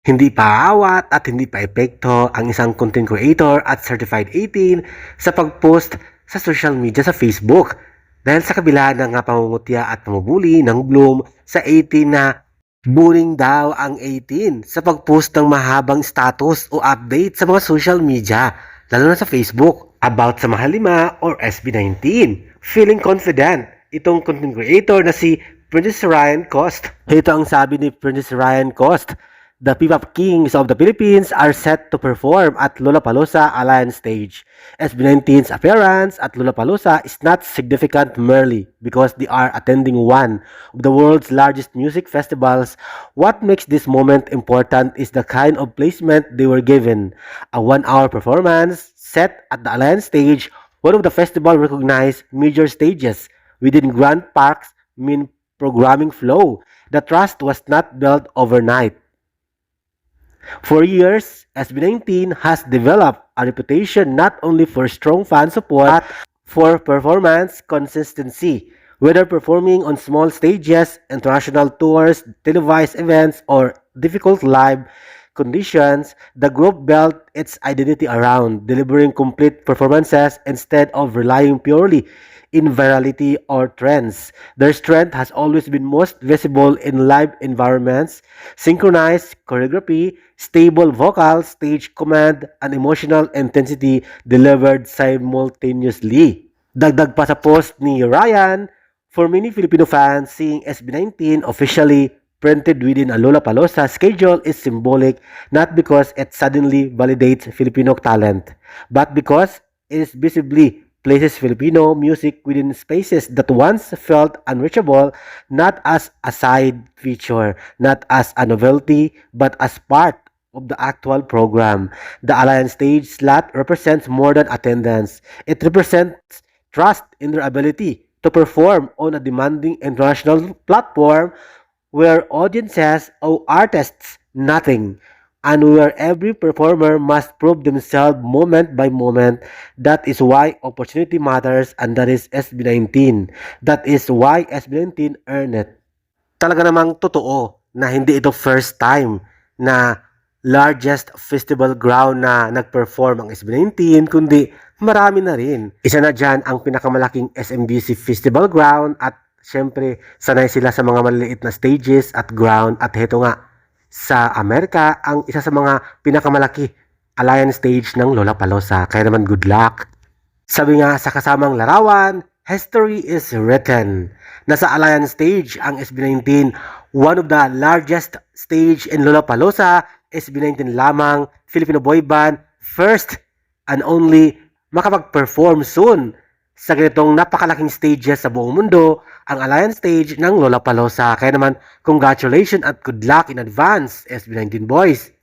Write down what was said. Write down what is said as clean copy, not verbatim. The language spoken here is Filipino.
Hindi pa aawat at hindi pa epekto ang isang content creator at certified 18 sa pag-post sa social media sa Facebook. Dahil sa kabila ng pangungutya at pamubuli ng Bloom sa 18 na bullying daw ang 18 sa pag-post ng mahabang status o update sa mga social media, lalo na sa Facebook, about sa Mahalima or SB19. Feeling confident itong content creator na si Princess Ryan Cost. Ito ang sabi ni Princess Ryan Cost. The P-pop kings of the Philippines are set to perform at Lollapalooza Alliance Stage. SB19's appearance at Lollapalooza is not significant merely because they are attending one of the world's largest music festivals. What makes this moment important is the kind of placement they were given. A one-hour performance set at the Alliance Stage, one of the festival-recognized major stages within Grand Park's main programming flow. The trust was not built overnight. For years, SB19 has developed a reputation not only for strong fan support but for performance consistency. Whether performing on small stages, international tours, televised events, or difficult live conditions, the group built its identity around delivering complete performances instead of relying purely in virality or trends. Their strength has always been most visible in live environments, synchronized choreography, stable vocals, stage command, and emotional intensity delivered simultaneously. Dagdag pa sa post ni Ryan, for many Filipino fans, seeing SB19 officially printed within a Lollapalooza schedule is symbolic not because it suddenly validates Filipino talent, but because it is visibly places Filipino music within spaces that once felt unreachable, not as a side feature, not as a novelty, but as part of the actual program. The Alliance Stage slot represents more than attendance. It represents trust in their ability to perform on a demanding international platform where audiences owe artists nothing, and where every performer must prove themselves moment by moment. That is why opportunity matters, and that is SB19. That is why SB19 earned it. Talaga namang totoo na hindi ito first time na largest festival ground na nag-perform ang SB19, kundi marami na rin. Isa na dyan ang pinakamalaking SMDC Festival Ground at syempre sanay sila sa mga maliliit na stages at ground, at heto nga sa Amerika ang isa sa mga pinakamalaki Alliance Stage ng Lollapalooza. Kaya naman good luck. Sabi nga sa kasamang larawan, history is written. Nasa Alliance Stage ang SB19, one of the largest stage in Lollapalooza. SB19 lamang, Filipino boy band, first and only makapag-perform soon sa ganitong napakalaking stages sa buong mundo, ang Alliance Stage ng Lollapalooza. Kaya naman, congratulations at good luck in advance, SB19 boys!